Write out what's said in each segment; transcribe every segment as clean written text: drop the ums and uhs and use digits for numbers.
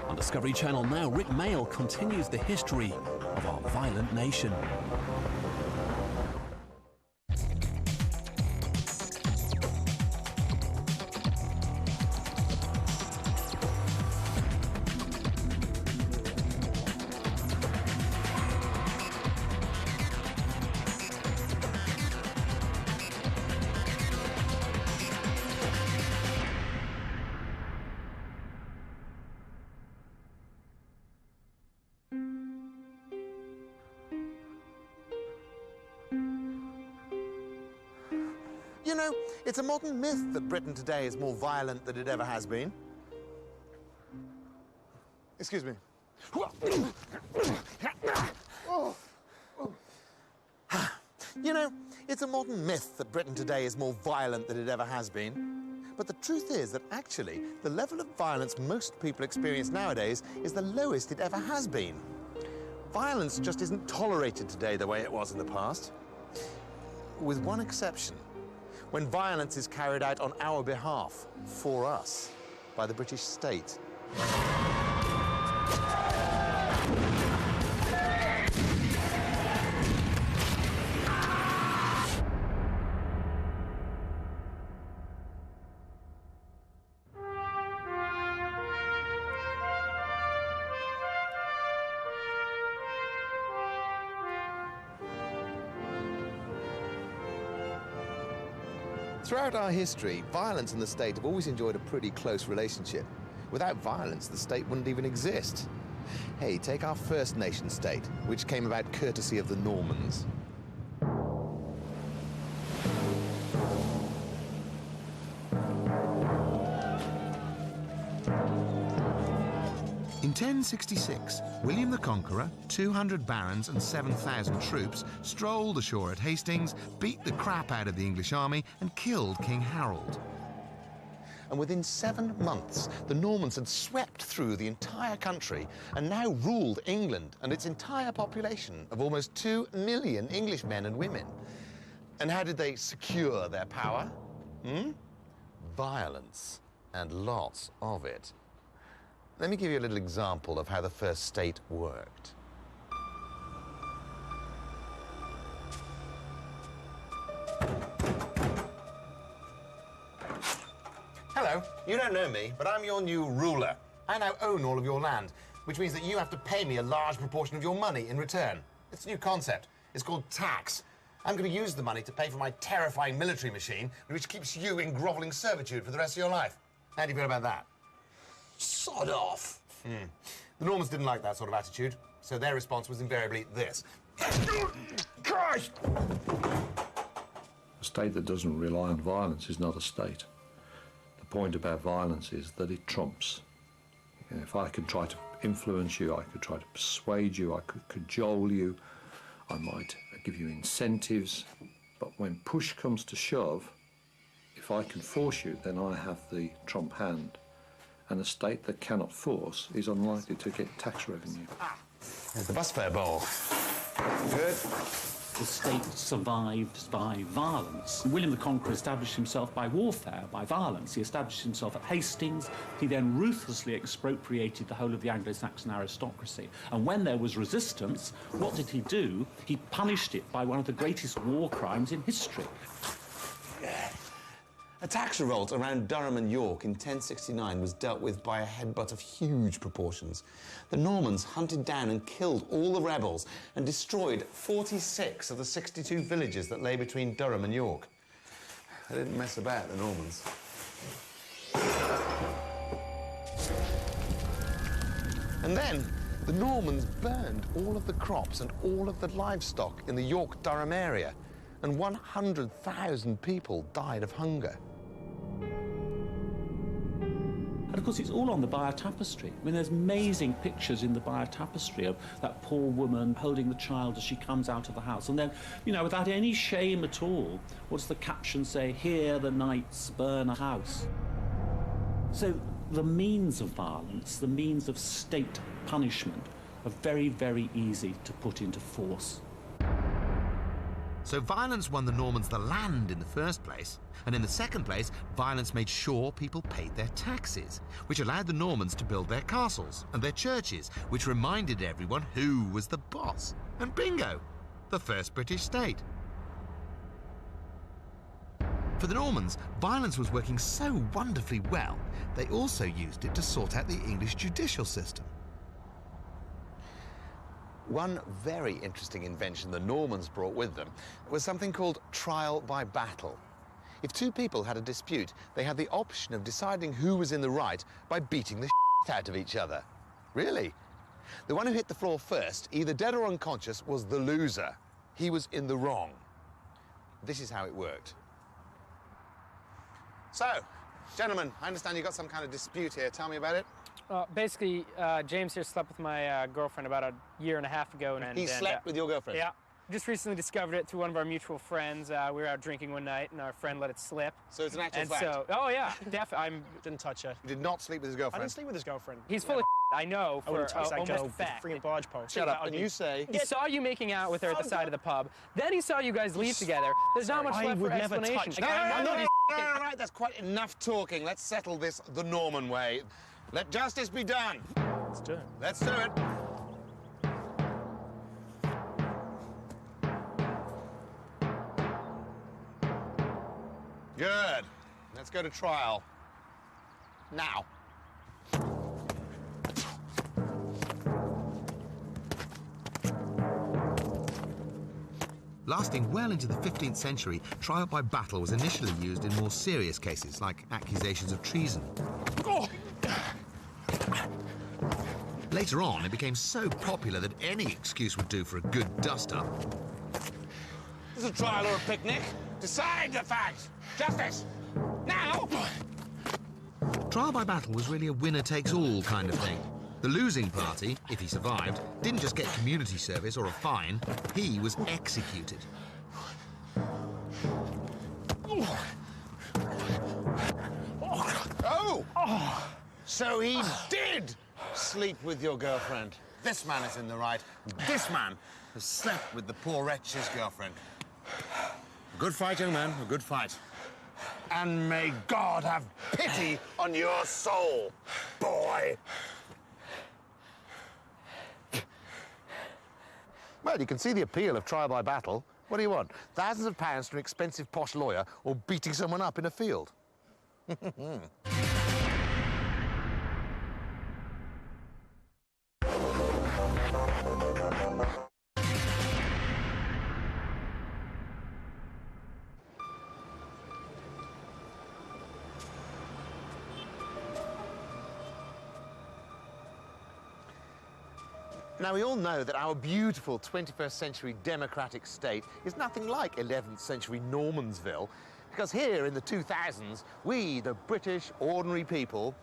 On Discovery Channel now, Rik Mayall continues the history of our violent nation. You know, it's a modern myth that Britain today is more violent than it ever has been. Excuse me. You know, it's a modern myth that Britain today is more violent than it ever has been. But the truth is that actually, the level of violence most people experience nowadays is the lowest it ever has been. Violence just isn't tolerated today the way it was in the past. With one exception. When violence is carried out on our behalf, for us, by the British state. Throughout our history, violence and the state have always enjoyed a pretty close relationship. Without violence, the state wouldn't even exist. Hey, take our first nation state, which came about courtesy of the Normans. In 1066, William the Conqueror, 200 barons and 7,000 troops strolled ashore at Hastings, beat the crap out of the English army and killed King Harold. And within 7 months, the Normans had swept through the entire country and now ruled England and its entire population of almost 2 million English men and women. And how did they secure their power? Violence, and lots of it. Let me give you a little example of how the first state worked. Hello, you don't know me, but I'm your new ruler. I now own all of your land, which means that you have to pay me a large proportion of your money in return. It's a new concept. It's called tax. I'm going to use the money to pay for my terrifying military machine, which keeps you in grovelling servitude for the rest of your life. How do you feel about that? Sod off! The Normans didn't like that sort of attitude, so their response was invariably this. Christ! A state that doesn't rely on violence is not a state. The point about violence is that it trumps. You know, if I could try to influence you, I could try to persuade you, I could cajole you, I might give you incentives, but when push comes to shove, if I can force you, then I have the trump hand. And a state that cannot force is unlikely to get tax revenue. There's the bus fare bowl. Good. The state survived by violence. William the Conqueror established himself by warfare, by violence. He established himself at Hastings. He then ruthlessly expropriated the whole of the Anglo-Saxon aristocracy. And when there was resistance, what did he do? He punished it by one of the greatest war crimes in history. A tax revolt around Durham and York in 1069 was dealt with by a headbutt of huge proportions. The Normans hunted down and killed all the rebels and destroyed 46 of the 62 villages that lay between Durham and York. They didn't mess about, the Normans. And then the Normans burned all of the crops and all of the livestock in the York-Durham area, and 100,000 people died of hunger. And of course, it's all on the Bayeux Tapestry. I mean, there's amazing pictures in the Bayeux Tapestry of that poor woman holding the child as she comes out of the house. And then, you know, without any shame at all, what does the caption say? Here the knights burn a house. So the means of violence, the means of state punishment, are very, very easy to put into force. So violence won the Normans the land in the first place, and in the second place, violence made sure people paid their taxes, which allowed the Normans to build their castles and their churches, which reminded everyone who was the boss. And bingo, the first British state. For the Normans, violence was working so wonderfully well, they also used it to sort out the English judicial system. One very interesting invention the Normans brought with them was something called trial by battle. If two people had a dispute, they had the option of deciding who was in the right by beating the shit out of each other. Really? The one who hit the floor first, either dead or unconscious, was the loser. He was in the wrong. This is how it worked. So, gentlemen, I understand you got some kind of dispute here. Tell me about it. Basically, James here slept with my girlfriend about a year and a half ago. He slept with your girlfriend? Yeah. Just recently discovered it through one of our mutual friends. We were out drinking one night, and our friend let it slip. So it's an actual fact? So, oh, yeah, definitely. Didn't touch her. You did not sleep with his girlfriend? I didn't sleep with his girlfriend. He's full of I know, I wouldn't for touch that girl almost with fact. a freaking barge pole. Shut up, and you say... He saw you making out with her at the side of the pub. Then he saw you guys leave together. There's not much left for explanation. Right, that's quite enough talking. Let's settle this the Norman way. Let justice be done. Let's do it. Let's do it. Good. Let's go to trial. Now. Lasting well into the 15th century, trial by battle was initially used in more serious cases, like accusations of treason. Later on, it became so popular that any excuse would do for a good dust-up. Is it a trial or a picnic? Decide the fact! Justice! Now! Trial by battle was really a winner-takes-all kind of thing. The losing party, if he survived, didn't just get community service or a fine, he was executed. Oh! So he did sleep with your girlfriend. This man is in the right. This man has slept with the poor wretch's girlfriend. A good fight, young man, a good fight. And may God have pity on your soul, boy. Well, you can see the appeal of trial by battle. What do you want? Thousands of pounds to an expensive posh lawyer or beating someone up in a field? Now, we all know that our beautiful 21st century democratic state is nothing like 11th century Normansville, because here in the 2000s, we, the British ordinary people,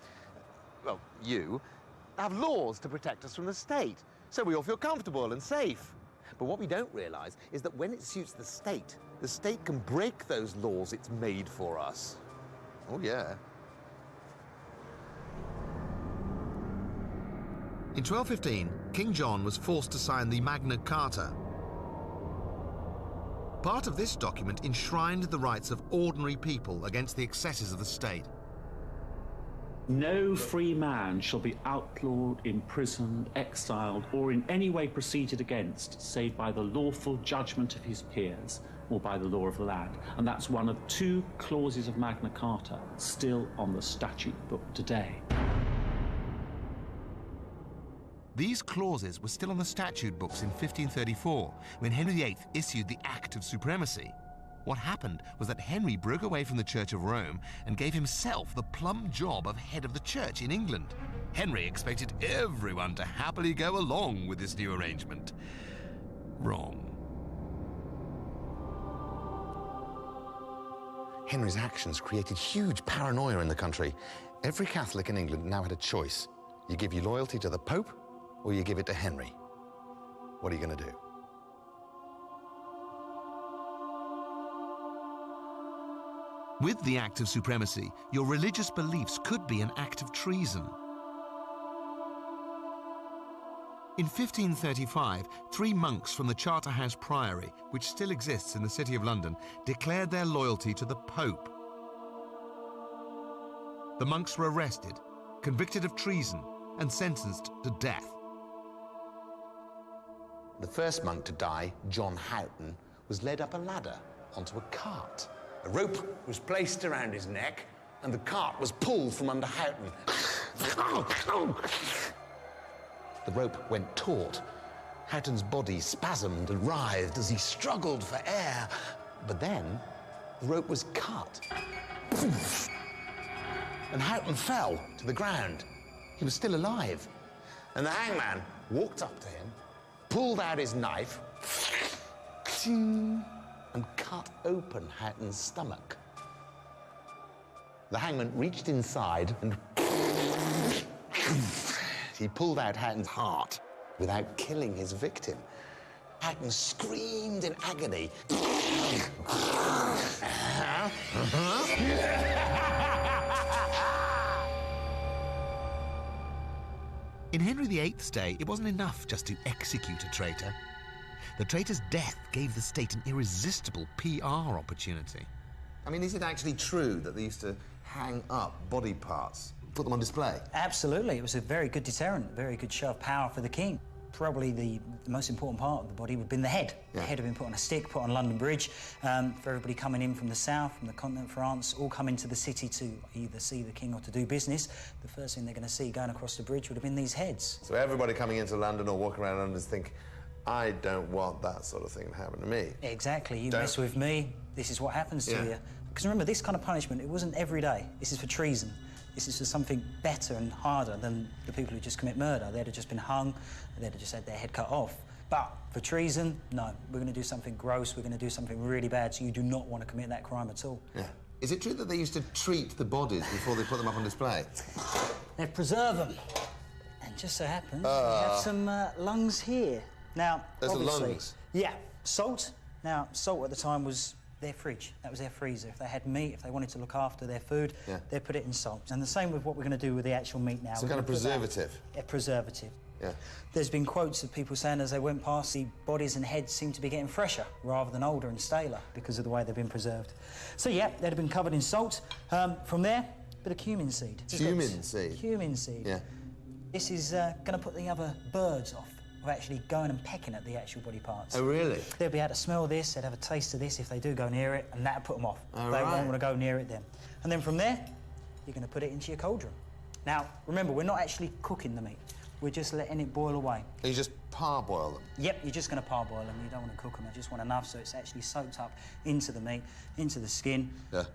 well, you, have laws to protect us from the state, so we all feel comfortable and safe. But what we don't realise is that when it suits the state can break those laws it's made for us. Oh, yeah. In 1215, King John was forced to sign the Magna Carta. Part of this document enshrined the rights of ordinary people against the excesses of the state. No free man shall be outlawed, imprisoned, exiled, or in any way proceeded against, save by the lawful judgment of his peers, or by the law of the land. And that's one of two clauses of Magna Carta still on the statute book today. These clauses were still on the statute books in 1534, when Henry VIII issued the Act of Supremacy. What happened was that Henry broke away from the Church of Rome and gave himself the plum job of head of the church in England. Henry expected everyone to happily go along with this new arrangement. Wrong. Henry's actions created huge paranoia in the country. Every Catholic in England now had a choice. You give your loyalty to the Pope, or you give it to Henry. What are you going to do? With the Act of Supremacy, your religious beliefs could be an act of treason. In 1535, 3 monks from the Charterhouse Priory, which still exists in the City of London, declared their loyalty to the Pope. The monks were arrested, convicted of treason, and sentenced to death. The first monk to die, John Houghton, was led up a ladder onto a cart. A rope was placed around his neck, and the cart was pulled from under Houghton. The rope went taut. Houghton's body spasmed and writhed as he struggled for air. But then, the rope was cut. And Houghton fell to the ground. He was still alive. And the hangman walked up to him, pulled out his knife, and cut open Houghton's stomach. The hangman reached inside and he pulled out Houghton's heart without killing his victim. Houghton screamed in agony. In Henry VIII's day, it wasn't enough just to execute a traitor. The traitor's death gave the state an irresistible PR opportunity. I mean, is it actually true that they used to hang up body parts, put them on display? Absolutely. It was a very good deterrent, very good show of power for the king. Probably the most important part of the body would have been the head. Yeah. The head had been put on a stick, put on London Bridge, for everybody coming in from the south, from the continent of France, all coming to the city to either see the king or to do business. The first thing they're going to see going across the bridge would have been these heads. So everybody coming into London or walking around London think, I don't want that sort of thing to happen to me. Exactly. You mess with me, this is what happens to you. Because remember, this kind of punishment, it wasn't every day. This is for treason. This is for something better and harder than the people who just commit murder. They'd have just been hung, they'd have just had their head cut off. But for treason, no, we're going to do something gross, we're going to do something really bad, so you do not want to commit that crime at all. Yeah. Is it true that they used to treat the bodies before they put them up on display? They'd preserve them. And just so happens, we have some lungs here. Now, those are obviously, lungs? Yeah, salt. Now, salt at the time was their fridge. That was their freezer. If they had meat, if they wanted to look after their food, they'd put it in salt. And the same with what we're going to do with the actual meat now. Some kind of preservative? A preservative. Yeah. There's been quotes of people saying as they went past, the bodies and heads seem to be getting fresher rather than older and staler because of the way they've been preserved. So, yeah, they'd have been covered in salt. From there, a bit of cumin seed. Cumin seed? Cumin seed. Yeah. This is going to put the other birds off of actually going and pecking at the actual body parts. Oh, really? They'll be able to smell this, they'd have a taste of this if they do go near it, and that'll put them off. Oh, they won't want to go near it then. And then from there, you're going to put it into your cauldron. Now, remember, we're not actually cooking the meat. We're just letting it boil away. You just parboil them? Yep, you're just going to parboil them. You don't want to cook them. I just want enough so it's actually soaked up into the meat, into the skin. Yeah.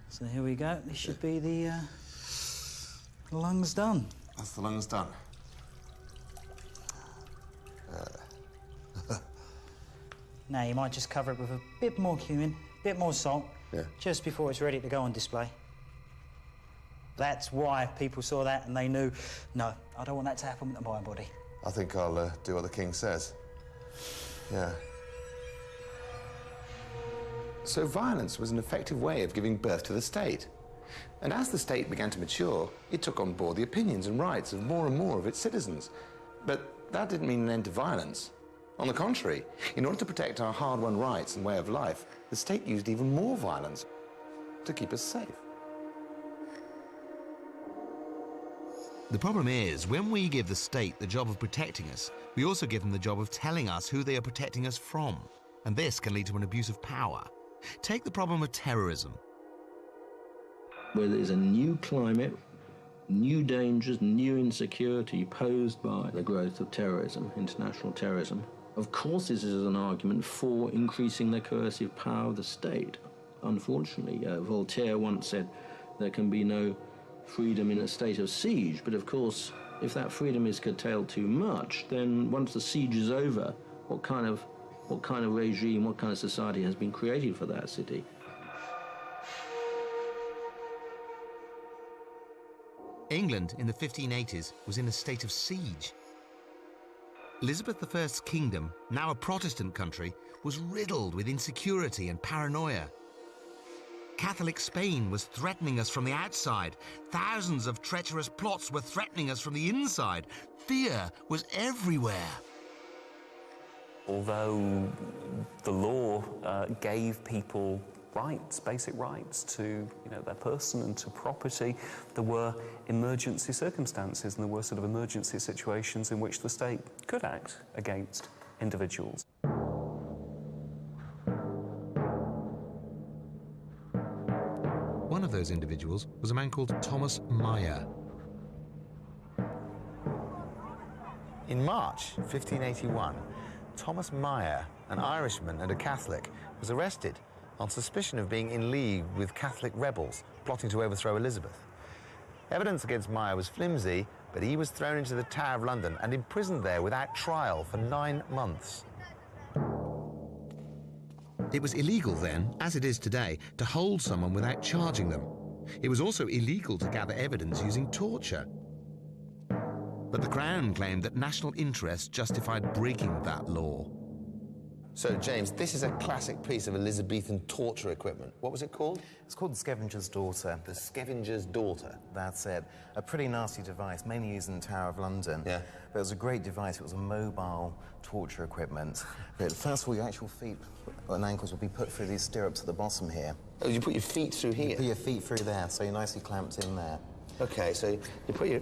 So here we go. This should be the lungs done. That's the lungs done. Now, you might just cover it with a bit more cumin, a bit more salt, just before it's ready to go on display. That's why people saw that and they knew, no, I don't want that to happen to my body. I think I'll do what the king says. Yeah. So violence was an effective way of giving birth to the state. And as the state began to mature, it took on board the opinions and rights of more and more of its citizens. But that didn't mean an end to violence. On the contrary, in order to protect our hard-won rights and way of life, the state used even more violence to keep us safe. The problem is, when we give the state the job of protecting us, we also give them the job of telling us who they are protecting us from. And this can lead to an abuse of power. Take the problem of terrorism. Where there's a new climate, new dangers, new insecurity posed by the growth of terrorism, international terrorism, of course this is an argument for increasing the coercive power of the state. Unfortunately, Voltaire once said there can be no freedom in a state of siege, but of course, if that freedom is curtailed too much, then once the siege is over, what kind of regime, what kind of society has been created for that city? England in the 1580s was in a state of siege. Elizabeth I's kingdom, now a Protestant country, was riddled with insecurity and paranoia. Catholic Spain was threatening us from the outside. Thousands of treacherous plots were threatening us from the inside. Fear was everywhere. Although the law gave people rights, basic rights to their person and to property, there were emergency circumstances and there were sort of emergency situations in which the state could act against individuals. One of those individuals was a man called Thomas Mayall. In March 1581, Thomas Mayall, an Irishman and a Catholic, was arrested on suspicion of being in league with Catholic rebels plotting to overthrow Elizabeth. Evidence against Mayall was flimsy, but he was thrown into the Tower of London and imprisoned there without trial for 9 months. It was illegal then, as it is today, to hold someone without charging them. It was also illegal to gather evidence using torture. But the Crown claimed that national interest justified breaking that law. So, James, this is a classic piece of Elizabethan torture equipment. What was it called? It's called the Scavenger's Daughter. The Scavenger's Daughter. That's it. A pretty nasty device, mainly used in the Tower of London. Yeah. But it was a great device. It was a mobile torture equipment. But first of all, your actual feet and ankles will be put through these stirrups at the bottom here. Oh, you put your feet through here? You put your feet through there, so you're nicely clamped in there. OK, so you put your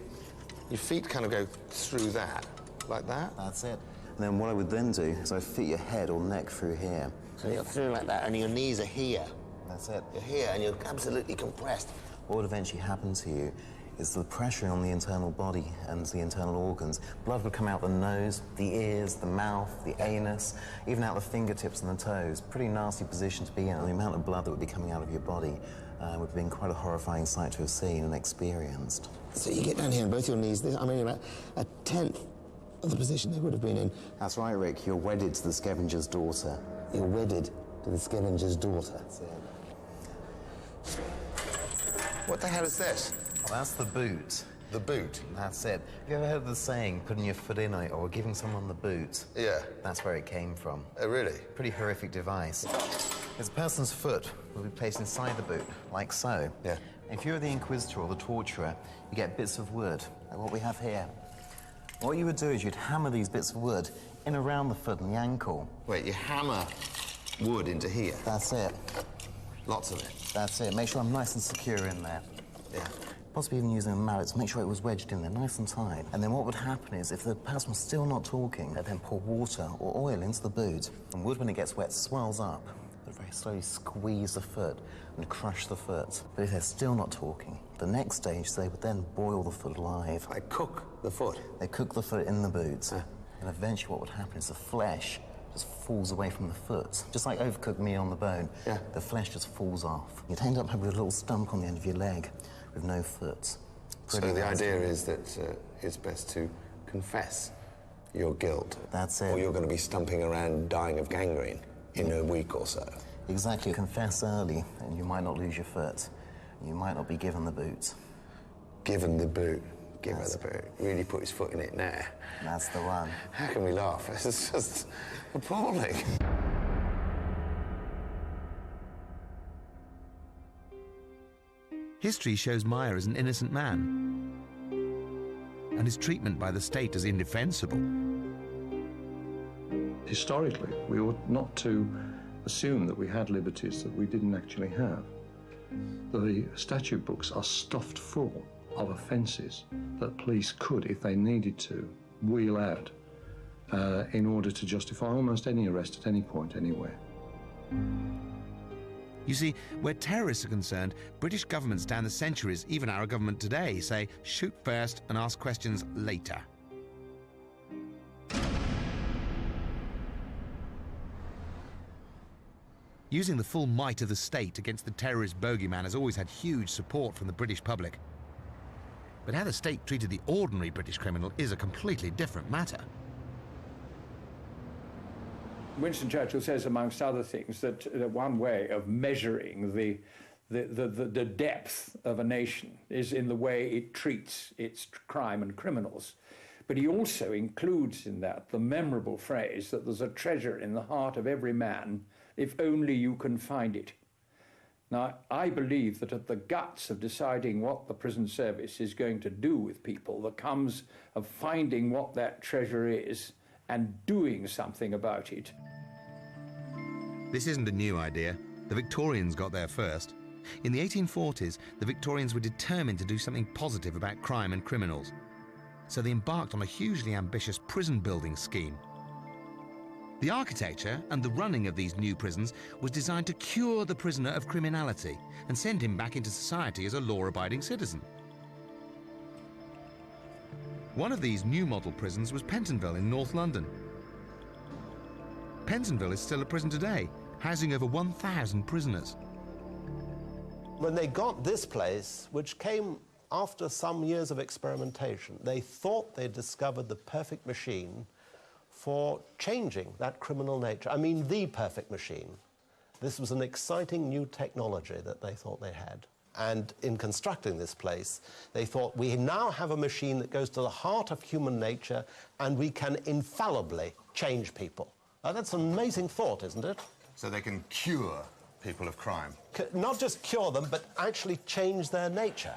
feet kind of go through that, like that? That's it. And then what I would then do is I'd fit your head or neck through here. So you're through like that, and your knees are here. That's it. You're here, and you're absolutely compressed. What would eventually happen to you is the pressure on the internal body and the internal organs. Blood would come out the nose, the ears, the mouth, the anus, even out the fingertips and the toes. Pretty nasty position to be in, and the amount of blood that would be coming out of your body would have been quite a horrifying sight to have seen and experienced. So you get down here on both your knees, about a tenth of the position they would have been in. That's right, Rick. You're wedded to the Scavenger's Daughter. You're wedded to the Scavenger's Daughter. That's it. What the hell is this? Well, that's the boot. The boot? That's it. Have you ever heard of the saying, putting your foot in it or giving someone the boot? Yeah. That's where it came from. Oh, really? Pretty horrific device. This person's foot will be placed inside the boot, like so. Yeah. If you're the inquisitor or the torturer, you get bits of wood, like what we have here. What you would do is you'd hammer these bits of wood in around the foot and the ankle. Wait, you hammer wood into here? That's it. Lots of it? That's it. Make sure I'm nice and secure in there. Yeah. Possibly even using a mallet to make sure it was wedged in there, nice and tight. And then what would happen is, if the person was still not talking, they'd then pour water or oil into the boot. And wood, when it gets wet, swells up. They'd very slowly squeeze the foot and crush the foot. But if they're still not talking, the next stage, they would then boil the foot alive. They cook the foot? They cook the foot in the boot. And eventually what would happen is the flesh just falls away from the foot. Just like overcooked meat on the bone. Yeah. The flesh just falls off. You'd end up having a little stump on the end of your leg with no foot. So the idea is that it's best to confess your guilt. That's it. Or you're going to be stumping around dying of gangrene in a week or so. Exactly. Confess early, and you might not lose your foot. You might not be given the boot. Given the boot. Give her the boot. Really put his foot in it now. That's the one. How can we laugh? This is just appalling. History shows Mayall as an innocent man, and his treatment by the state as indefensible. Historically, we ought not to assume that we had liberties that we didn't actually have. The statute books are stuffed full of offences that police could, if they needed to, wheel out in order to justify almost any arrest at any point, anywhere. You see, where terrorists are concerned, British governments down the centuries, even our government today, say shoot first and ask questions later. Using the full might of the state against the terrorist bogeyman has always had huge support from the British public. But how the state treated the ordinary British criminal is a completely different matter. Winston Churchill says, amongst other things, that one way of measuring the depth of a nation is in the way it treats its crime and criminals. But he also includes in that the memorable phrase that there's a treasure in the heart of every man, if only you can find it. Now, I believe that at the guts of deciding what the prison service is going to do with people, there comes of finding what that treasure is and doing something about it. This isn't a new idea. The Victorians got there first. In the 1840s, the Victorians were determined to do something positive about crime and criminals. So they embarked on a hugely ambitious prison building scheme. The architecture and the running of these new prisons was designed to cure the prisoner of criminality and send him back into society as a law-abiding citizen. One of these new model prisons was Pentonville in North London. Pentonville is still a prison today, housing over 1,000 prisoners. When they got this place, which came after some years of experimentation, they thought they'd discovered the perfect machine for changing that criminal nature. I mean, the perfect machine. This was an exciting new technology that they thought they had. And in constructing this place, they thought, we now have a machine that goes to the heart of human nature, and we can infallibly change people. Now, that's an amazing thought, isn't it? So they can cure people of crime. Not just cure them, but actually change their nature.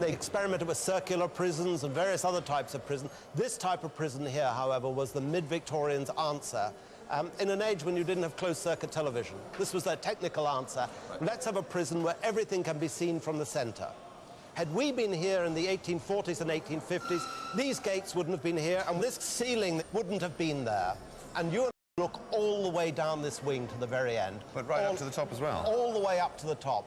They experimented with circular prisons and various other types of prison. This type of prison here, however, was the mid-Victorians' answer. In an age when you didn't have closed-circuit television. This was their technical answer. Let's have a prison where everything can be seen from the centre. Had we been here in the 1840s and 1850s, these gates wouldn't have been here, and this ceiling wouldn't have been there. And you look all the way down this wing to the very end. But right up to the top as well? All the way up to the top.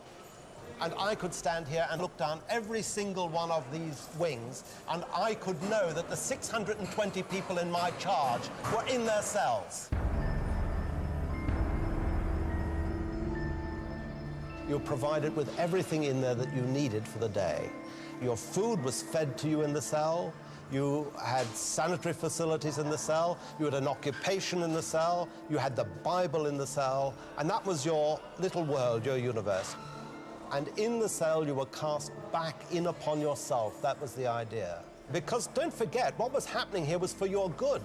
And I could stand here and look down every single one of these wings, and I could know that the 620 people in my charge were in their cells. You're provided with everything in there that you needed for the day. Your food was fed to you in the cell. You had sanitary facilities in the cell. You had an occupation in the cell. You had the Bible in the cell. And that was your little world, your universe. And in the cell, you were cast back in upon yourself. That was the idea. Because don't forget, what was happening here was for your good.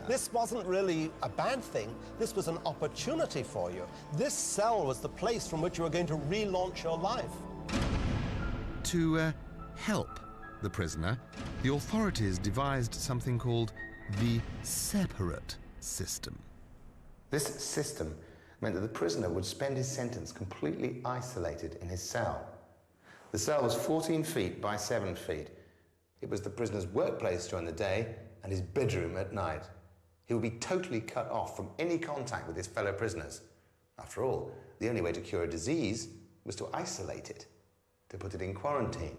This wasn't really a bad thing. This was an opportunity for you. This cell was the place from which you were going to relaunch your life. To help the prisoner, the authorities devised something called the separate system. This system meant that the prisoner would spend his sentence completely isolated in his cell. The cell was 14 feet by 7 feet. It was the prisoner's workplace during the day and his bedroom at night. He would be totally cut off from any contact with his fellow prisoners. After all, the only way to cure a disease was to isolate it, to put it in quarantine.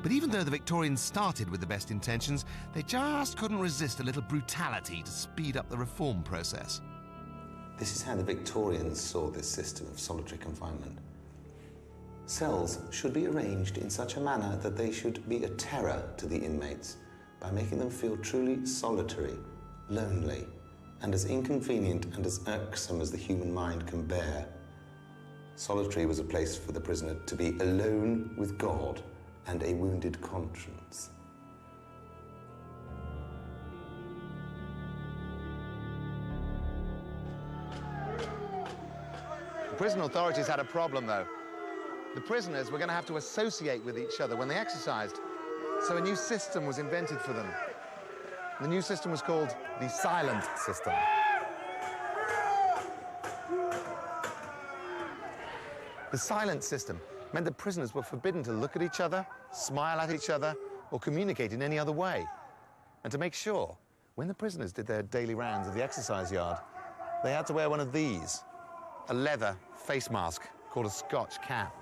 But even though the Victorians started with the best intentions, they just couldn't resist a little brutality to speed up the reform process. This is how the Victorians saw this system of solitary confinement. Cells should be arranged in such a manner that they should be a terror to the inmates by making them feel truly solitary, lonely, and as inconvenient and as irksome as the human mind can bear. Solitary was a place for the prisoner to be alone with God and a wounded conscience. The prison authorities had a problem, though. The prisoners were going to have to associate with each other when they exercised. So a new system was invented for them. The new system was called the silent system. The silent system meant that prisoners were forbidden to look at each other, smile at each other, or communicate in any other way. And to make sure, when the prisoners did their daily rounds of the exercise yard, they had to wear one of these, a leather face mask called a Scotch cap.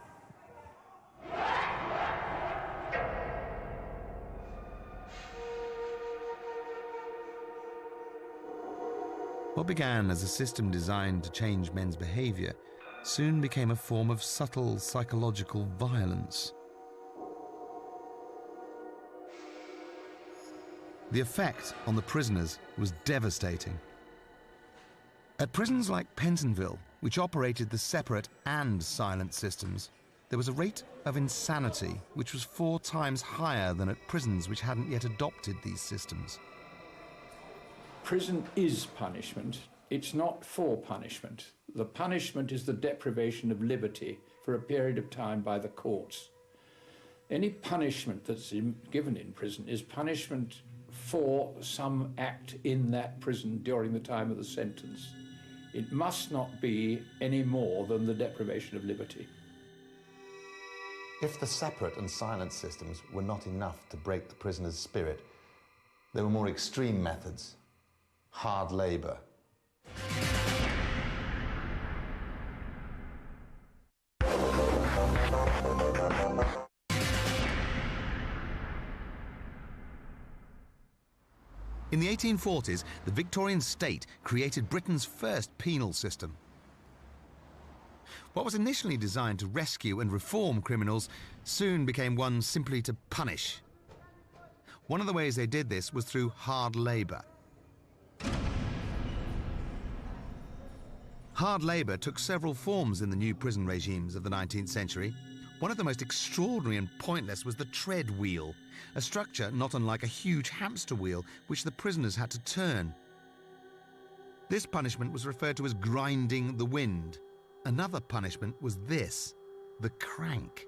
What began as a system designed to change men's behavior soon became a form of subtle psychological violence. The effect on the prisoners was devastating. At prisons like Pentonville, which operated the separate and silent systems, there was a rate of insanity which was 4 times higher than at prisons which hadn't yet adopted these systems. Prison is punishment. It's not for punishment. The punishment is the deprivation of liberty for a period of time by the courts. Any punishment that's given in prison is punishment for some act in that prison during the time of the sentence. It must not be any more than the deprivation of liberty. If the separate and silent systems were not enough to break the prisoner's spirit, there were more extreme methods. Hard labour. In the 1840s, the Victorian state created Britain's first penal system. What was initially designed to rescue and reform criminals soon became one simply to punish. One of the ways they did this was through hard labour. Hard labour took several forms in the new prison regimes of the 19th century. One of the most extraordinary and pointless was the tread wheel, a structure not unlike a huge hamster wheel which the prisoners had to turn. This punishment was referred to as grinding the wind. Another punishment was this, the crank.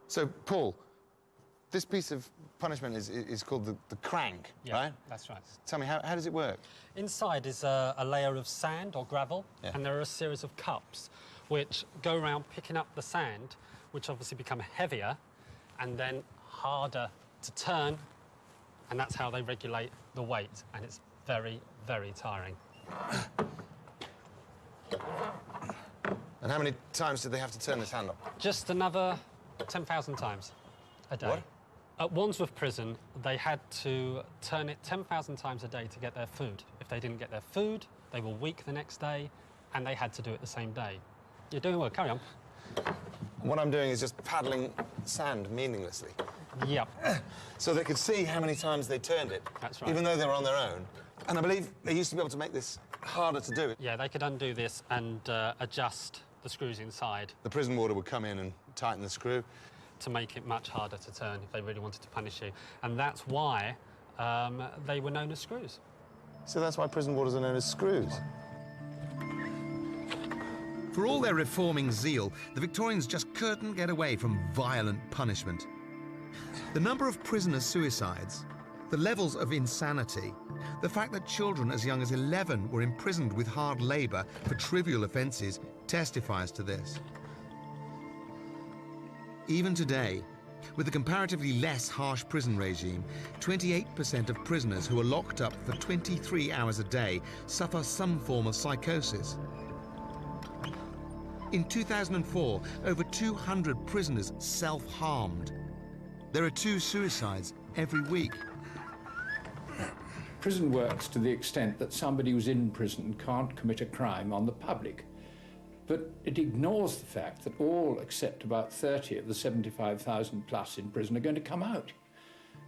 So, Paul, this piece of punishment is called the crank, right? That's right. Tell me, how does it work? Inside is a layer of sand or gravel, and there are a series of cups which go around picking up the sand, which obviously become heavier and then harder to turn, and that's how they regulate the weight, and it's very, very tiring. And how many times did they have to turn this handle? Just another 10,000 times a day. What? At Wandsworth Prison, they had to turn it 10,000 times a day to get their food. If they didn't get their food, they were weak the next day, and they had to do it the same day. You're doing well, carry on. What I'm doing is just paddling sand meaninglessly. Yep. So they could see how many times they turned it. That's right. Even though they were on their own. And I believe they used to be able to make this harder to do it. Yeah, they could undo this and adjust the screws inside. The prison warder would come in and tighten the screw. To make it much harder to turn if they really wanted to punish you. And that's why they were known as screws. So that's why prison warders are known as screws. For all their reforming zeal, the Victorians just couldn't get away from violent punishment. The number of prisoner suicides, the levels of insanity, the fact that children as young as 11 were imprisoned with hard labour for trivial offences testifies to this. Even today, with a comparatively less harsh prison regime, 28% of prisoners who are locked up for 23 hours a day suffer some form of psychosis. In 2004, over 200 prisoners self-harmed. There are 2 suicides every week. Prison works to the extent that somebody who's in prison can't commit a crime on the public. But it ignores the fact that all except about 30 of the 75,000 plus in prison are going to come out.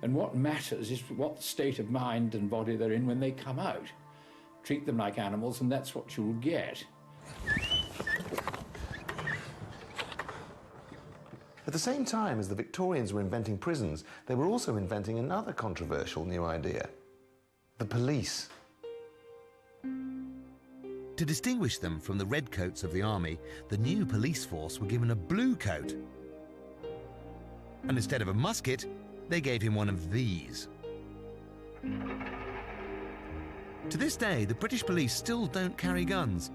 And what matters is what state of mind and body they're in when they come out. Treat them like animals and that's what you'll get. At the same time as the Victorians were inventing prisons, they were also inventing another controversial new idea: the police. To distinguish them from the redcoats of the army, the new police force were given a blue coat. And instead of a musket, they gave him one of these. To this day, the British police still don't carry guns,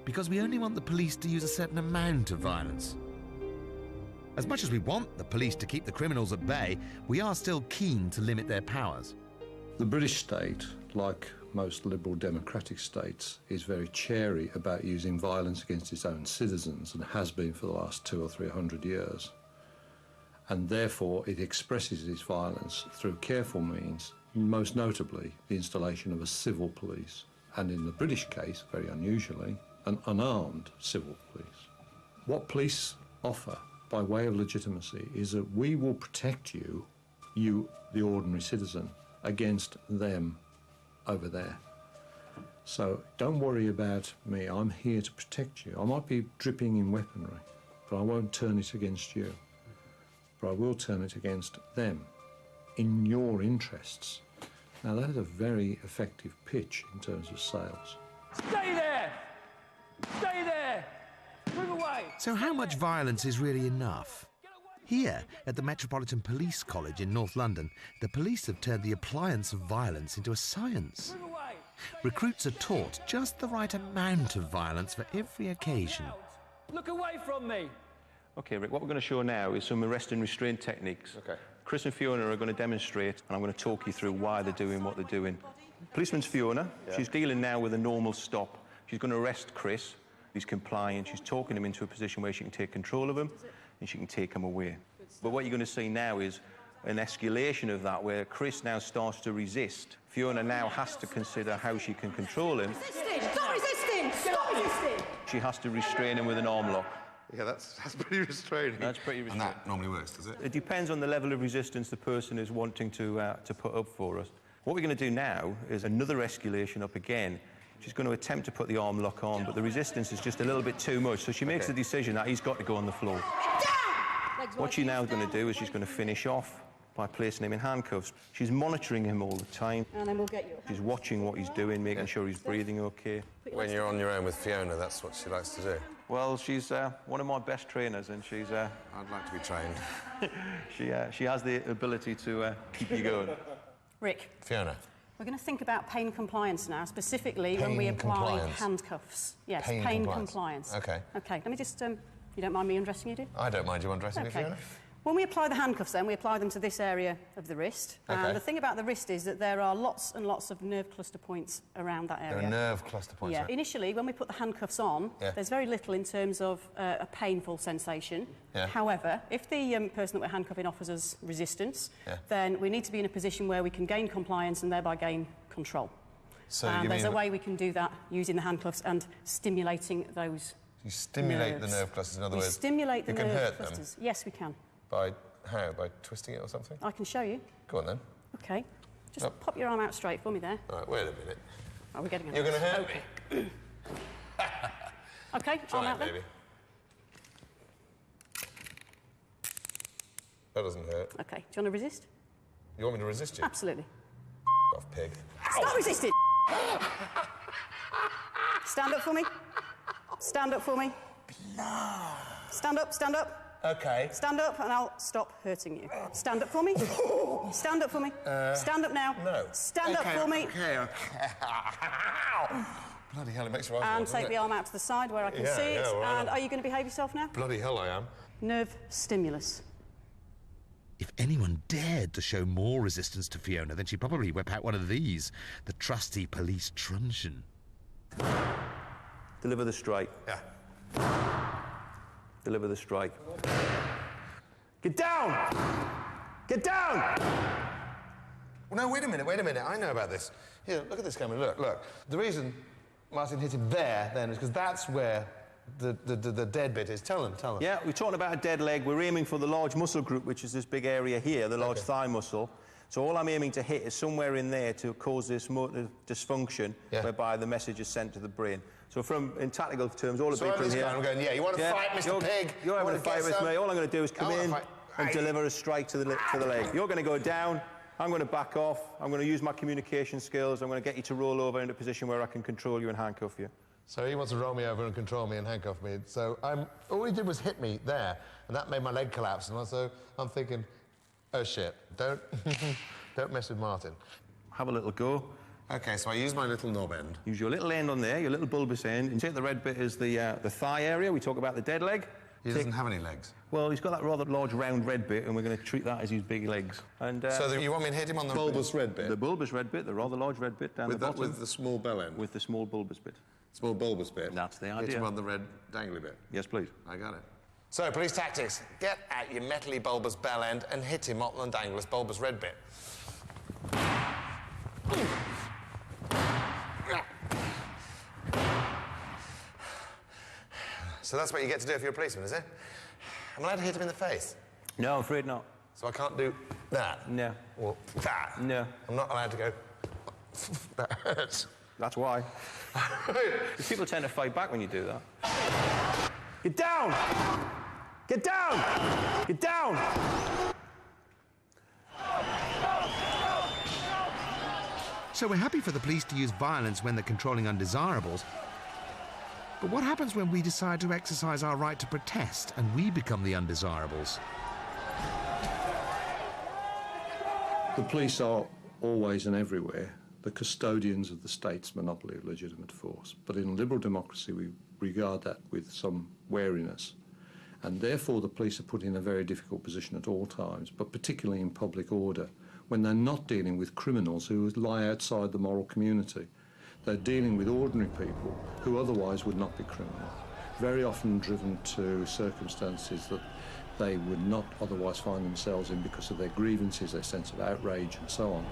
because we only want the police to use a certain amount of violence. As much as we want the police to keep the criminals at bay, we are still keen to limit their powers. The British state, like most liberal democratic states, is very chary about using violence against its own citizens and has been for the last 200 or 300 years. And therefore it expresses its violence through careful means, most notably the installation of a civil police, and in the British case, very unusually, an unarmed civil police. What police offer by way of legitimacy is that we will protect you, the ordinary citizen, against them over there. So don't worry about me, I'm here to protect you. I might be dripping in weaponry, but I won't turn it against you. But I will turn it against them, in your interests. Now, that is a very effective pitch in terms of sales. Stay there! Stay there! Move away! So how much violence is really enough? Here, at the Metropolitan Police College in North London, the police have turned the appliance of violence into a science. Recruits are taught just the right amount of violence for every occasion. Look away from me! OK, Rick, what we're going to show now is some arrest and restraint techniques. OK. Chris and Fiona are going to demonstrate, and I'm going to talk you through why they're doing what they're doing. Policeman's Fiona. Yeah. She's dealing now with a normal stop. She's going to arrest Chris. He's compliant. She's talking him into a position where she can take control of him, and she can take him away. But what you're going to see now is an escalation of that, where Chris now starts to resist. Fiona now has to consider how she can control him. Stop resisting! Stop resisting! She has to restrain him with an arm lock. Yeah, that's pretty restraining. That's pretty restraining. And that normally works, does it? It depends on the level of resistance the person is wanting to put up for us. What we're going to do now is another escalation up again. She's going to attempt to put the arm lock on, but the resistance is just a little bit too much, so she makes the decision that he's got to go on the floor. What she's now going to do is she's going to finish off by placing him in handcuffs. She's monitoring him all the time. And then we'll get you. She's watching what he's doing, making sure he's breathing okay. When you're on your own with Fiona, that's what she likes to do. Well, she's one of my best trainers, and she's... I'd like to be trained. She has the ability to keep you going. Rick. Fiona. We're going to think about pain compliance now, specifically when we apply handcuffs. Yes, pain compliance. OK. OK, let me just... you don't mind me undressing you, do? I don't mind you undressing me, Fiona. When we apply the handcuffs, then, we apply them to this area of the wrist. Okay. And the thing about the wrist is that there are lots and lots of nerve cluster points around that area. There are nerve cluster points. Yeah. Initially, when we put the handcuffs on, there's very little in terms of a painful sensation. Yeah. However, if the person that we're handcuffing offers us resistance, then we need to be in a position where we can gain compliance and thereby gain control. So and there's a way we can do that using the handcuffs and stimulating those. You stimulate nerves. the nerve clusters, in other words. Stimulate the you can nerve hurt clusters. them. Yes, we can. By how? By twisting it or something? I can show you. Go on then. OK. Just pop your arm out straight for me there. All right, wait a minute. Oh, we're getting You're going to hurt me? OK, Try arm it, out there. baby. That doesn't hurt. OK, do you want to resist? You want me to resist you? Absolutely. Off, pig. Stop resisting! Stand up for me. Stand up for me. Stand up, stand up. OK. Stand up and I'll stop hurting you. Stand up for me. Stand up for me. Stand up now. No. Stand up for me. OK. Bloody hell, it makes your eyes And water, take the arm out to the side where I can see it. Well, and are you going to behave yourself now? Bloody hell, I am. Nerve stimulus. If anyone dared to show more resistance to Fiona, then she'd probably whip out one of these, the trusty police truncheon. Deliver the strike. Yeah. Deliver the strike. Get down! Get down! Well, no, wait a minute. I know about this. Here, look at this camera. Look. The reason Martin hit him there, then, is because that's where the dead bit is. Tell them. Yeah, we're talking about a dead leg. We're aiming for the large muscle group, which is this big area here, the large thigh muscle. So all I'm aiming to hit is somewhere in there to cause this motor dysfunction, whereby the message is sent to the brain. So in tactical terms, all the people here... I'm going, you want to fight, Mr. Pig? You're having a fight with me. All I'm going to do is come in and deliver a strike to the leg. You're going to go down. I'm going to back off. I'm going to use my communication skills. I'm going to get you to roll over into a position where I can control you and handcuff you. So he wants to roll me over and control me and handcuff me. So all he did was hit me there, and that made my leg collapse. And so I'm thinking, oh shit, don't mess with Martin. Have a little go. OK, so I use my little knob end. Use your little end on there, your little bulbous end, and take the red bit as the thigh area. We talk about the dead leg. He doesn't have any legs. Well, he's got that rather large round red bit, and we're going to treat that as his big legs. And so you want me to hit him on the bulbous red bit? The bulbous red bit, the rather large red bit down the bottom. With the small bell end? With the small bulbous bit. Small bulbous bit? That's the idea. Hit him on the red dangly bit? Yes, please. I got it. So, police tactics. Get at your metally bulbous bell end and hit him on the danglous bulbous red bit. So that's what you get to do if you're a policeman, is it? I'm allowed to hit him in the face? No, I'm afraid not. So I can't do that? No. Or that? No. I'm not allowed to go... that hurts. That's why. People tend to fight back when you do that. Get down! Get down! Get down! So we're happy for the police to use violence when they're controlling undesirables. But what happens when we decide to exercise our right to protest and we become the undesirables? The police are always and everywhere the custodians of the state's monopoly of legitimate force. But in liberal democracy, we regard that with some wariness. And therefore, the police are put in a very difficult position at all times, but particularly in public order, when they're not dealing with criminals who lie outside the moral community. They're dealing with ordinary people who otherwise would not be criminal, very often driven to circumstances that they would not otherwise find themselves in because of their grievances, their sense of outrage, and so on.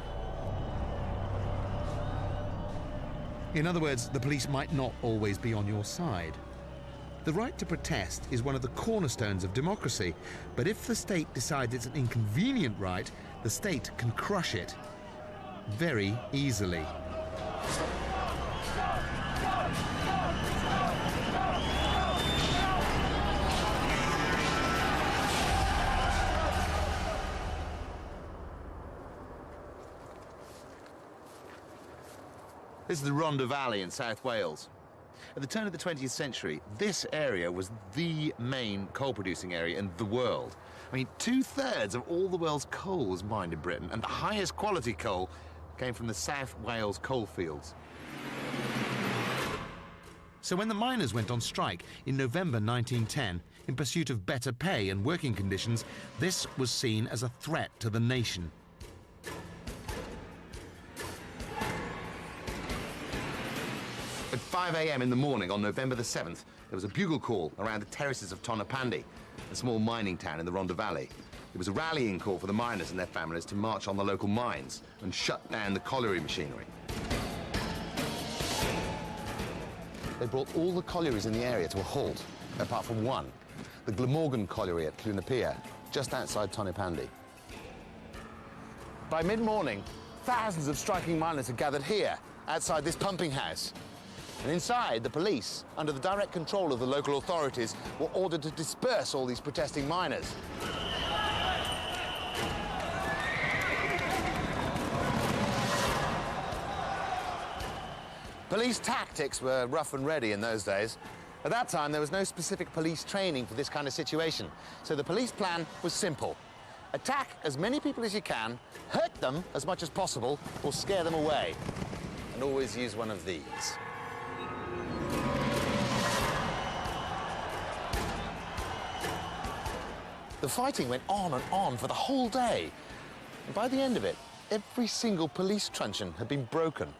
In other words, the police might not always be on your side. The right to protest is one of the cornerstones of democracy, but if the state decides it's an inconvenient right, the state can crush it very easily. This is the Rhondda Valley in South Wales. At the turn of the 20th century, this area was the main coal-producing area in the world. I mean, 2/3 of all the world's coal was mined in Britain, and the highest quality coal came from the South Wales coalfields. So when the miners went on strike in November 1910, in pursuit of better pay and working conditions, this was seen as a threat to the nation. At 5 a.m. in the morning on November the 7th, there was a bugle call around the terraces of Tonopandi, a small mining town in the Rhondda Valley. It was a rallying call for the miners and their families to march on the local mines and shut down the colliery machinery. They brought all the collieries in the area to a halt, apart from one, the Glamorgan colliery at Clunapia, just outside Tonopandi. By mid-morning, thousands of striking miners had gathered here, outside this pumping house. And inside, the police, under the direct control of the local authorities, were ordered to disperse all these protesting miners. Police tactics were rough and ready in those days. At that time, there was no specific police training for this kind of situation. So the police plan was simple. Attack as many people as you can, hurt them as much as possible, or scare them away. And always use one of these. The fighting went on for the whole day. And by the end of it, every single police truncheon had been broken.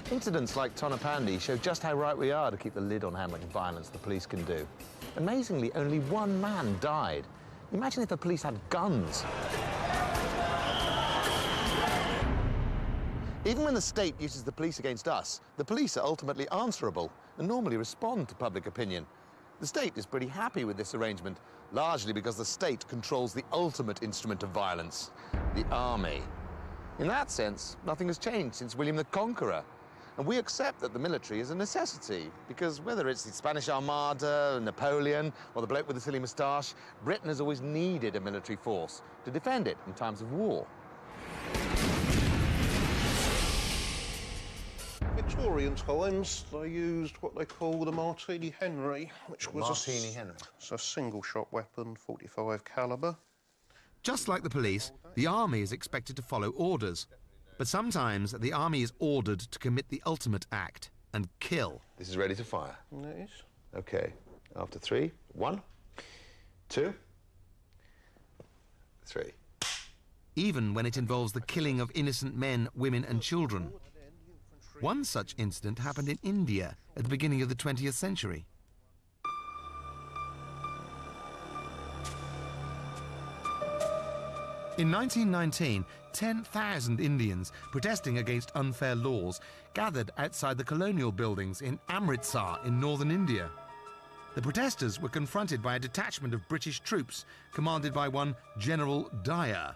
Incidents like Tonopandi show just how right we are to keep the lid on how much violence the police can do. Amazingly, only one man died. Imagine if the police had guns. Even when the state uses the police against us, the police are ultimately answerable and normally respond to public opinion. The state is pretty happy with this arrangement, largely because the state controls the ultimate instrument of violence, the army. In that sense, nothing has changed since William the Conqueror. And we accept that the military is a necessity, because whether it's the Spanish Armada, Napoleon, or the bloke with the silly moustache, Britain has always needed a military force to defend it in times of war. Victorian times, they used what they call the Martini Henry, which was Martini Henry? It's a single-shot weapon, 45 calibre. Just like the police, the army is expected to follow orders. But sometimes the army is ordered to commit the ultimate act and kill. This is ready to fire. It is. Okay. After 3, 1, 2, 3. Even when it involves the killing of innocent men, women and children. One such incident happened in India at the beginning of the 20th century. In 1919, 10,000 Indians protesting against unfair laws gathered outside the colonial buildings in Amritsar in northern India. The protesters were confronted by a detachment of British troops commanded by one General Dyer.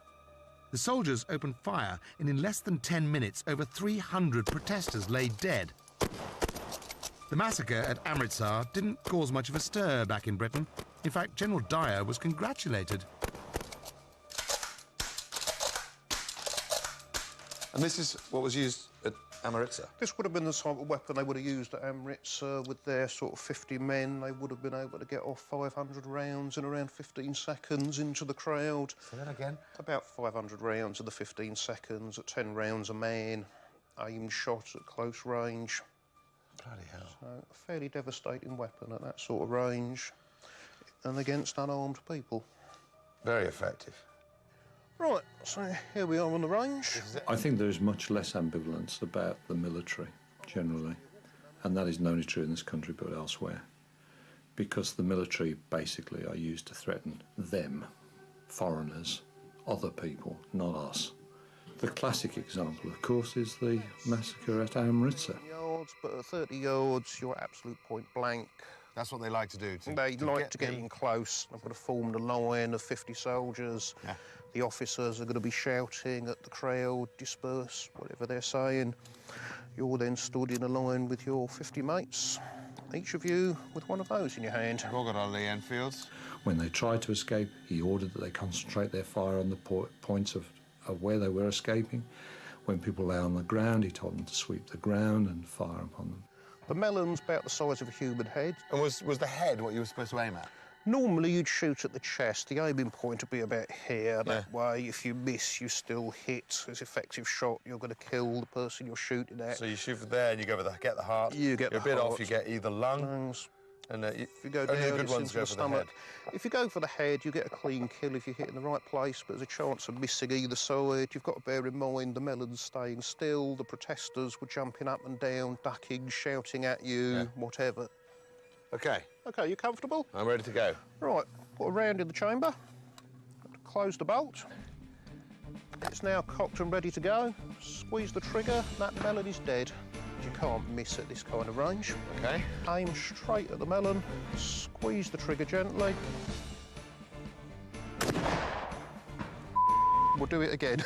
The soldiers opened fire, and in less than 10 minutes, over 300 protesters lay dead. The massacre at Amritsar didn't cause much of a stir back in Britain. In fact, General Dyer was congratulated. And this is what was used at Amritsar? This would have been the type of weapon they would have used at Amritsar with their sort of 50 men. They would have been able to get off 500 rounds in around 15 seconds into the crowd. Say that again? About 500 rounds of the 15 seconds at 10 rounds a man, aim shot at close range. Bloody hell. So a fairly devastating weapon at that sort of range and against unarmed people. Very effective. Right, so here we are on the range. I think there is much less ambivalence about the military, generally, and that is not only true in this country but elsewhere, because the military basically are used to threaten them, foreigners, other people, not us. The classic example, of course, is the massacre at Amritsar. Yards, but at 30 yards, you're at absolute point blank. That's what they like to do. They like to get in close. They've got to form a line of 50 soldiers. Yeah. The officers are going to be shouting at the crowd, disperse, whatever they're saying. You're then stood in a line with your 50 mates, each of you with one of those in your hand. We've all got our Lee Enfields. When they tried to escape, he ordered that they concentrate their fire on the points of where they were escaping. When people lay on the ground, he told them to sweep the ground and fire upon them. The melon's about the size of a human head. And was the head what you were supposed to aim at? Normally you'd shoot at the chest. The aiming point would be about here. That way, if you miss, you still hit. It's an effective shot. You're going to kill the person you're shooting at. So you shoot from there and you go get the heart. You get You're the a bit heart. off, you get either lung. Lungs. And if you go down, only the good it's ones into go the for the stomach. head. If you go for the head, you get a clean kill if you hit in the right place, but there's a chance of missing either side. You've got to bear in mind the melon's staying still, the protesters were jumping up and down, ducking, shouting at you, whatever. OK. OK, you comfortable? I'm ready to go. Right, put a round in the chamber, close the bolt. It's now cocked and ready to go. Squeeze the trigger, that melon is dead. You can't miss at this kind of range. OK. Aim straight at the melon, squeeze the trigger gently. We'll do it again.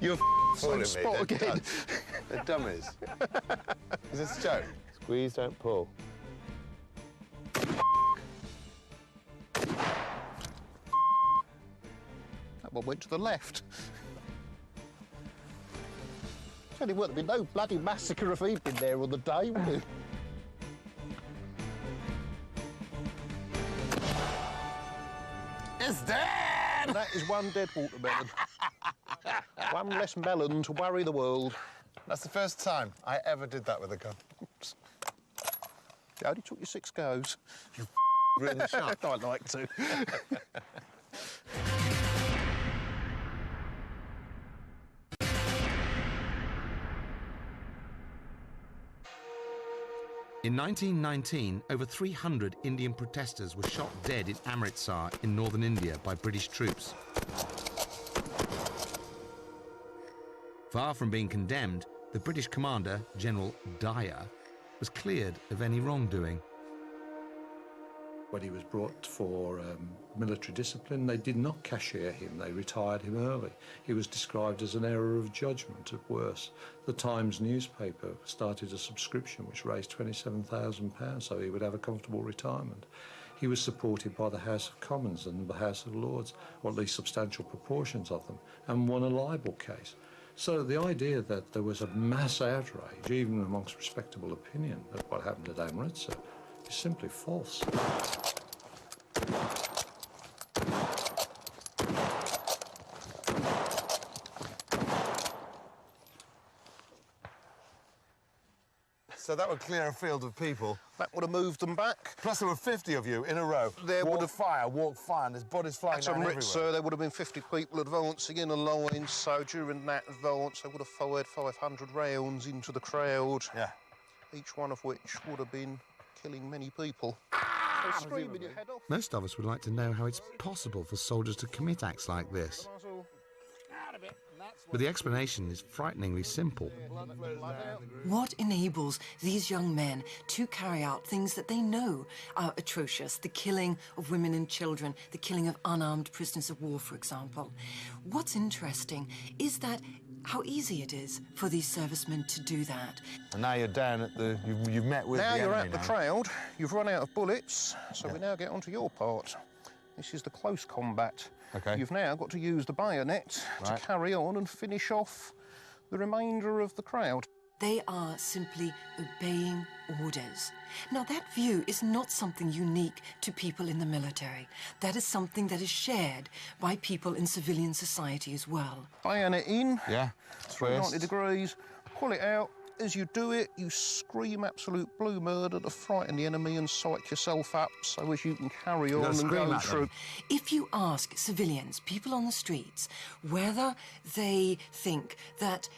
You're same spot again. They're dummies. Is this a joke? Squeeze, don't pull. That one went to the left. Tell you what, there'd be no bloody massacre if he'd been there on the day, would it? It's dead! That is one dead watermelon. One less melon to worry the world. That's the first time I ever did that with a gun. It only took you 6 goes. You ruined the shot. I'd like to. In 1919, over 300 Indian protesters were shot dead in Amritsar in northern India by British troops. Far from being condemned, the British commander, General Dyer, was cleared of any wrongdoing. When he was brought for military discipline, they did not cashier him. They retired him early. He was described as an error of judgment at worst. The Times newspaper started a subscription which raised £27,000 so he would have a comfortable retirement. He was supported by the House of Commons and the House of Lords, or at least substantial proportions of them, and won a libel case. So the idea that there was a mass outrage, even amongst respectable opinion, at what happened at Amritsar is simply false. So that would clear a field of people. That would have moved them back. Plus there were 50 of you in a row. There would have walk fire, and there's bodies flying down everywhere. There would have been 50 people advancing in a line, so during that advance they would have fired 500 rounds into the crowd. Yeah. Each one of which would have been killing many people. So screaming your head off. Most of us would like to know how it's possible for soldiers to commit acts like this. But the explanation is frighteningly simple. What enables these young men to carry out things that they know are atrocious? The killing of women and children, the killing of unarmed prisoners of war, for example. What's interesting is that how easy it is for these servicemen to do that. And now you're down at the... You've met with now the you're enemy at the crowd. You've run out of bullets, so we now get on to your part. This is the close combat. Okay. You've now got to use the bayonet to carry on and finish off the remainder of the crowd. They are simply obeying orders. Now, that view is not something unique to people in the military. That is something that is shared by people in civilian society as well. Bayonet in. Yeah. 390 degrees. Pull it out. As you do it, you scream absolute blue murder to frighten the enemy and psych yourself up so as you can carry on and go through. If you ask civilians, people on the streets, whether they think that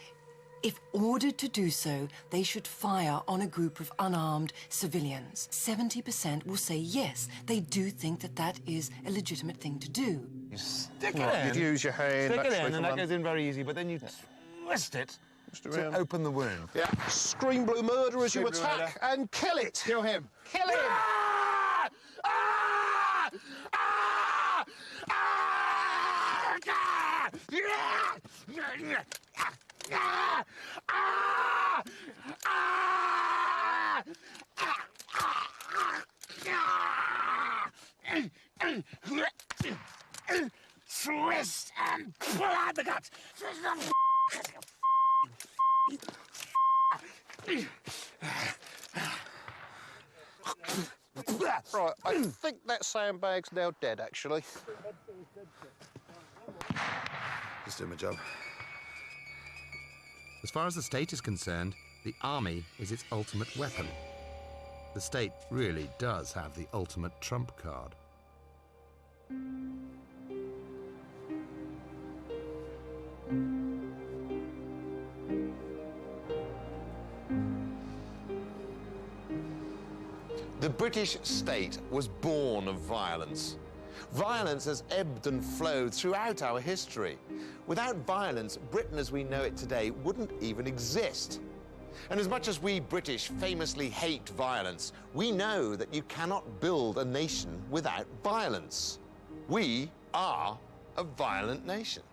if ordered to do so, they should fire on a group of unarmed civilians, 70% will say yes, they do think that that is a legitimate thing to do. You stick it in. You'd use your hand. Stick it in, and that goes in very easy, but then you twist it to open the wound. Yeah. Scream blue murder as you attack and kill it. Kill him. Kill him. Ah! Ah! Ah! Ah! Ah! Twist and pull out the guts. Right, I think that sandbag's now dead, actually. Just doing my job. As far as the state is concerned, the army is its ultimate weapon. The state really does have the ultimate trump card. The British state was born of violence. Violence has ebbed and flowed throughout our history. Without violence, Britain as we know it today wouldn't even exist. And as much as we British famously hate violence, we know that you cannot build a nation without violence. We are a violent nation.